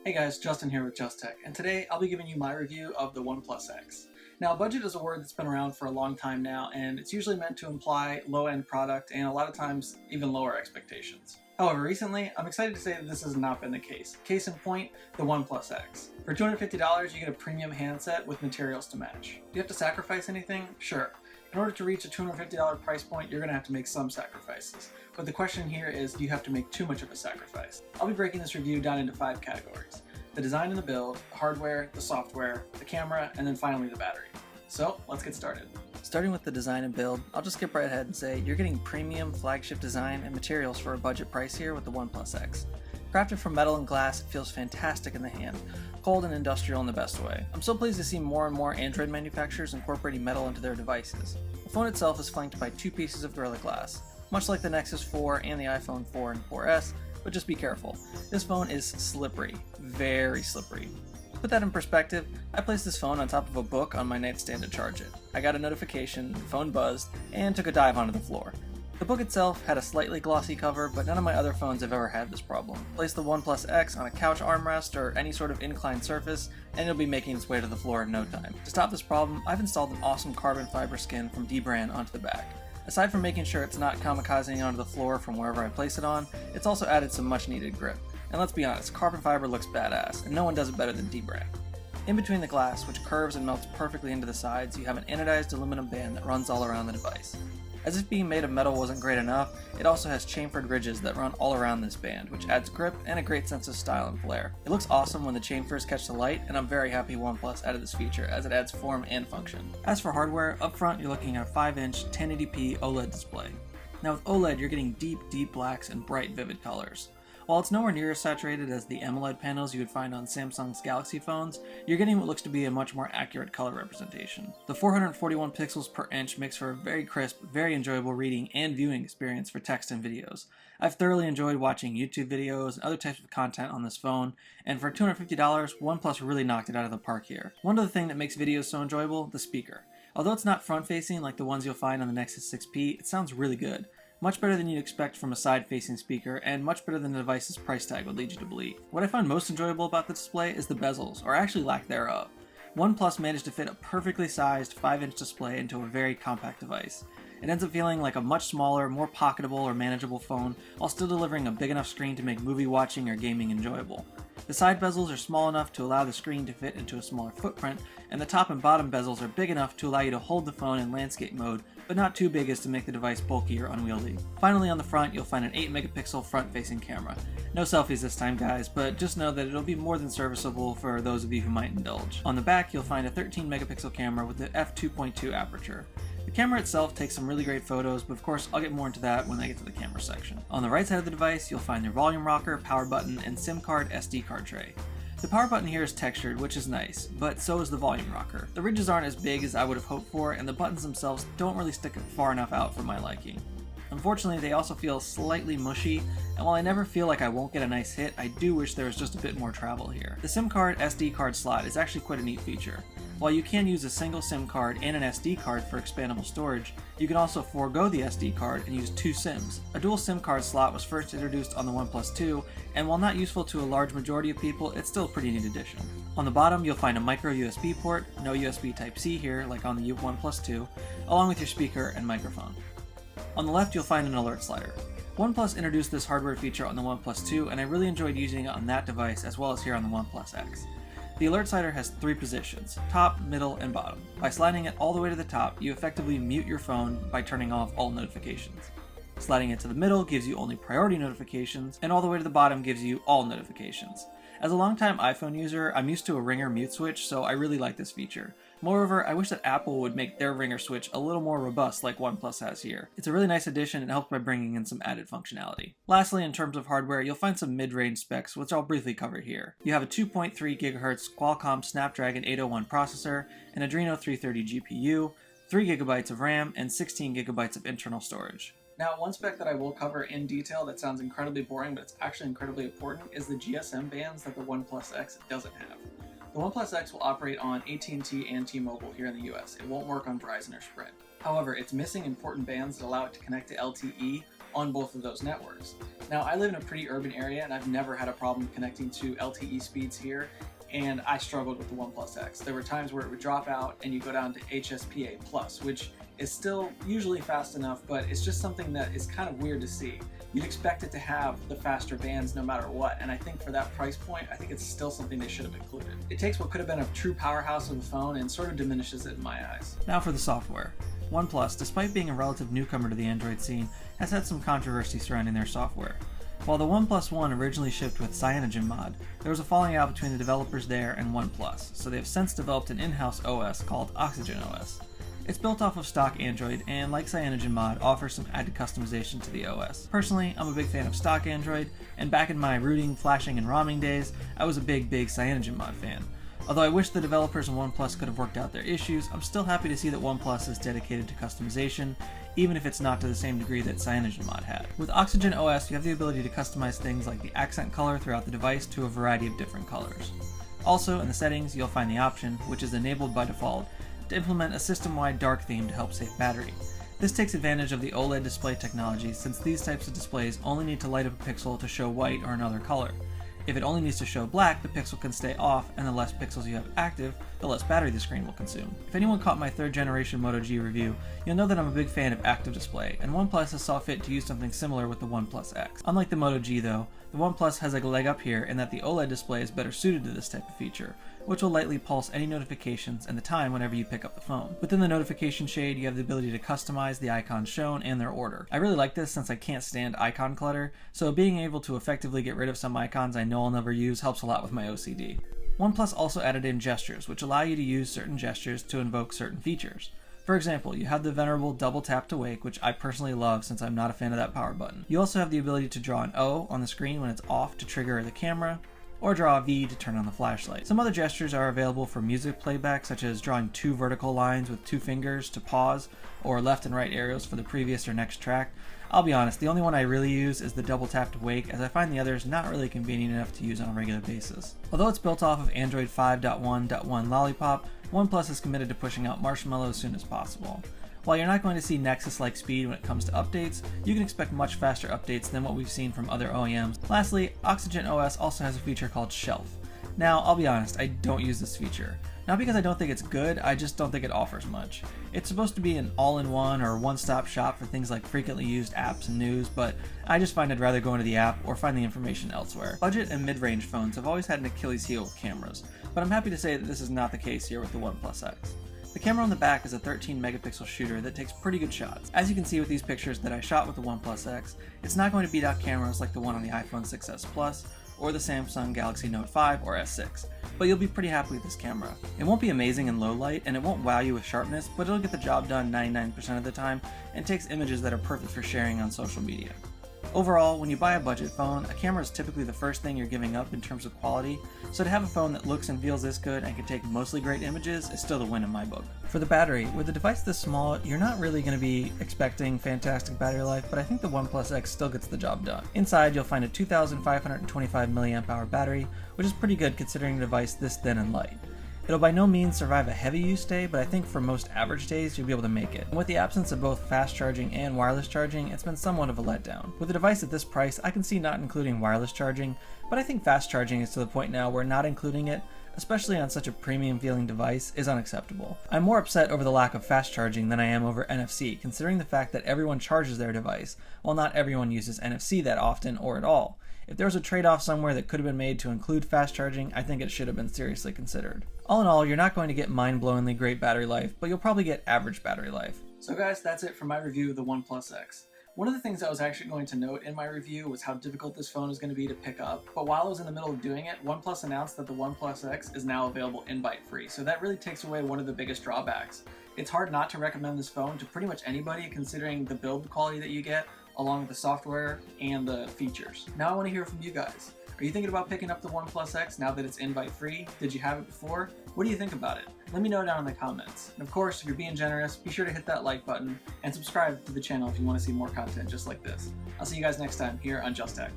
Hey guys, Justin here with Just Tech, and today I'll be giving you my review of the OnePlus X. Now, budget is a word that's been around for a long time now, and it's usually meant to imply low-end product and a lot of times even lower expectations. However, recently, I'm excited to say that this has not been the case. Case in point, the OnePlus X. For $250, you get a premium handset with materials to match. Do you have to sacrifice anything? Sure. In order to reach a $250 price point, you're going to have to make some sacrifices. But the question here is, do you have to make too much of a sacrifice? I'll be breaking this review down into 5 categories: the design and the build, the hardware, the software, the camera, and then finally the battery. So let's get started. Starting with the design and build, I'll just skip right ahead and say you're getting premium flagship design and materials for a budget price here with the OnePlus X. Crafted from metal and glass, it feels fantastic in the hand, cold and industrial in the best way. I'm so pleased to see more and more Android manufacturers incorporating metal into their devices. The phone itself is flanked by 2 pieces of Gorilla Glass, much like the Nexus 4 and the iPhone 4 and 4S, but just be careful. This phone is slippery, very slippery. To put that in perspective, I placed this phone on top of a book on my nightstand to charge it. I got a notification, the phone buzzed, and took a dive onto the floor. The book itself had a slightly glossy cover, but none of my other phones have ever had this problem. Place the OnePlus X on a couch armrest or any sort of inclined surface, and it'll be making its way to the floor in no time. To stop this problem, I've installed an awesome carbon fiber skin from Dbrand onto the back. Aside from making sure it's not kamikazing onto the floor from wherever I place it on, it's also added some much needed grip. And let's be honest, carbon fiber looks badass, and no one does it better than Dbrand. In between the glass, which curves and melts perfectly into the sides, you have an anodized aluminum band that runs all around the device. As if being made of metal wasn't great enough, it also has chamfered ridges that run all around this band, which adds grip and a great sense of style and flair. It looks awesome when the chamfers catch the light, and I'm very happy OnePlus added this feature as it adds form and function. As for hardware, up front you're looking at a 5-inch 1080p OLED display. Now with OLED you're getting deep blacks and bright vivid colors. While it's nowhere near as saturated as the AMOLED panels you would find on Samsung's Galaxy phones, you're getting what looks to be a much more accurate color representation. The 441 pixels per inch makes for a very crisp, very enjoyable reading and viewing experience for text and videos. I've thoroughly enjoyed watching YouTube videos and other types of content on this phone, and for $250, OnePlus really knocked it out of the park here. One other thing that makes videos so enjoyable, the speaker. Although it's not front-facing like the ones you'll find on the Nexus 6P, it sounds really good. Much better than you'd expect from a side-facing speaker, and much better than the device's price tag would lead you to believe. What I find most enjoyable about the display is the bezels, or actually lack thereof. OnePlus managed to fit a perfectly sized 5-inch display into a very compact device. It ends up feeling like a much smaller, more pocketable or manageable phone, while still delivering a big enough screen to make movie watching or gaming enjoyable. The side bezels are small enough to allow the screen to fit into a smaller footprint, and the top and bottom bezels are big enough to allow you to hold the phone in landscape mode, but not too big as to make the device bulky or unwieldy. Finally, on the front, you'll find an 8-megapixel front-facing camera. No selfies this time, guys, but just know that it'll be more than serviceable for those of you who might indulge. On the back, you'll find a 13-megapixel camera with the f2.2 aperture. The camera itself takes some really great photos, but of course I'll get more into that when I get to the camera section. On the right side of the device, you'll find your volume rocker, power button, and SIM card SD card tray. The power button here is textured, which is nice, but so is the volume rocker. The ridges aren't as big as I would have hoped for, and the buttons themselves don't really stick far enough out for my liking. Unfortunately, they also feel slightly mushy, and while I never feel like I won't get a nice hit, I do wish there was just a bit more travel here. The SIM card SD card slot is actually quite a neat feature. While you can use a single SIM card and an SD card for expandable storage, you can also forego the SD card and use 2 SIMs. A dual SIM card slot was first introduced on the OnePlus 2, and while not useful to a large majority of people, it's still a pretty neat addition. On the bottom, you'll find a micro USB port, no USB Type-C here like on the OnePlus 2, along with your speaker and microphone. On the left, you'll find an alert slider. OnePlus introduced this hardware feature on the OnePlus 2, and I really enjoyed using it on that device as well as here on the OnePlus X. The alert slider has 3 positions: top, middle, and bottom. By sliding it all the way to the top, you effectively mute your phone by turning off all notifications. Sliding it to the middle gives you only priority notifications, and all the way to the bottom gives you all notifications. As a longtime iPhone user, I'm used to a ringer mute switch, so I really like this feature. Moreover, I wish that Apple would make their ringer switch a little more robust like OnePlus has here. It's a really nice addition and helps by bringing in some added functionality. Lastly, in terms of hardware, you'll find some mid-range specs, which I'll briefly cover here. You have a 2.3 GHz Qualcomm Snapdragon 801 processor, an Adreno 330 GPU, 3 GB of RAM, and 16 GB of internal storage. Now, one spec that I will cover in detail that sounds incredibly boring, but it's actually incredibly important, is the GSM bands that the OnePlus X doesn't have. The OnePlus X will operate on AT&T and T-Mobile here in the US. It won't work on Verizon or Sprint. However, it's missing important bands that allow it to connect to LTE on both of those networks. Now, I live in a pretty urban area and I've never had a problem connecting to LTE speeds here, and I struggled with the OnePlus X. There were times where it would drop out and you go down to HSPA+, which is still usually fast enough, but it's just something that is kind of weird to see. You'd expect it to have the faster bands no matter what, and I think for that price point, I think it's still something they should have included. It takes what could have been a true powerhouse of a phone and sort of diminishes it in my eyes. Now for the software. OnePlus, despite being a relative newcomer to the Android scene, has had some controversy surrounding their software. While the OnePlus One originally shipped with CyanogenMod, there was a falling out between the developers there and OnePlus, so they have since developed an in-house OS called OxygenOS. It's built off of stock Android and, like CyanogenMod, offers some added customization to the OS. Personally, I'm a big fan of stock Android, and back in my rooting, flashing, and ROMing days, I was a big CyanogenMod fan. Although I wish the developers of OnePlus could have worked out their issues, I'm still happy to see that OnePlus is dedicated to customization, even if it's not to the same degree that CyanogenMod had. With OxygenOS, you have the ability to customize things like the accent color throughout the device to a variety of different colors. Also, in the settings, you'll find the option, which is enabled by default, to implement a system-wide dark theme to help save battery. This takes advantage of the OLED display technology, since these types of displays only need to light up a pixel to show white or another color. If it only needs to show black, the pixel can stay off, and the less pixels you have active, the less battery the screen will consume. If anyone caught my 3rd generation Moto G review, you'll know that I'm a big fan of active display, and OnePlus has saw fit to use something similar with the OnePlus X. Unlike the Moto G though, the OnePlus has a leg up here in that the OLED display is better suited to this type of feature, which will lightly pulse any notifications and the time whenever you pick up the phone. Within the notification shade, you have the ability to customize the icons shown and their order. I really like this since I can't stand icon clutter, so being able to effectively get rid of some icons I know I'll never use helps a lot with my OCD. OnePlus also added in gestures, which allow you to use certain gestures to invoke certain features. For example, you have the venerable double tap to wake, which I personally love since I'm not a fan of that power button. You also have the ability to draw an O on the screen when it's off to trigger the camera, or draw a V to turn on the flashlight. Some other gestures are available for music playback, such as drawing 2 vertical lines with 2 fingers to pause, or left and right arrows for the previous or next track. I'll be honest, the only one I really use is the double tap to wake, as I find the others not really convenient enough to use on a regular basis. Although it's built off of Android 5.1.1 Lollipop, OnePlus is committed to pushing out Marshmallow as soon as possible. While you're not going to see Nexus-like speed when it comes to updates, you can expect much faster updates than what we've seen from other OEMs. Lastly, OxygenOS also has a feature called Shelf. Now, I'll be honest, I don't use this feature. Not because I don't think it's good, I just don't think it offers much. It's supposed to be an all-in-one or one-stop shop for things like frequently used apps and news, but I just find I'd rather go into the app or find the information elsewhere. Budget and mid-range phones have always had an Achilles heel with cameras, but I'm happy to say that this is not the case here with the OnePlus X. The camera on the back is a 13 megapixel shooter that takes pretty good shots. As you can see with these pictures that I shot with the OnePlus X, it's not going to beat out cameras like the one on the iPhone 6s Plus or the Samsung Galaxy Note 5 or S6, but you'll be pretty happy with this camera. It won't be amazing in low light and it won't wow you with sharpness, but it'll get the job done 99% of the time and takes images that are perfect for sharing on social media. Overall, when you buy a budget phone, a camera is typically the first thing you're giving up in terms of quality, so to have a phone that looks and feels this good and can take mostly great images is still the win in my book. For the battery, with a device this small, you're not really going to be expecting fantastic battery life, but I think the OnePlus X still gets the job done. Inside, you'll find a 2,525 mAh battery, which is pretty good considering a device this thin and light. It'll by no means survive a heavy use day, but I think for most average days you'll be able to make it. And with the absence of both fast charging and wireless charging, it's been somewhat of a letdown. With a device at this price, I can see not including wireless charging, but I think fast charging is to the point now where not including it, especially on such a premium feeling device, is unacceptable. I'm more upset over the lack of fast charging than I am over NFC, considering the fact that everyone charges their device, while not everyone uses NFC that often or at all. If there was a trade-off somewhere that could have been made to include fast charging, I think it should have been seriously considered. All in all, you're not going to get mind-blowingly great battery life, but you'll probably get average battery life. So guys, that's it for my review of the OnePlus X. One of the things I was actually going to note in my review was how difficult this phone is going to be to pick up, but while I was in the middle of doing it, OnePlus announced that the OnePlus X is now available invite-free, so that really takes away one of the biggest drawbacks. It's hard not to recommend this phone to pretty much anybody considering the build quality that you get, along with the software and the features. Now I want to hear from you guys. Are you thinking about picking up the OnePlus X now that it's invite-free? Did you have it before? What do you think about it? Let me know down in the comments. And of course, if you're being generous, be sure to hit that like button and subscribe to the channel if you want to see more content just like this. I'll see you guys next time here on Just Tech.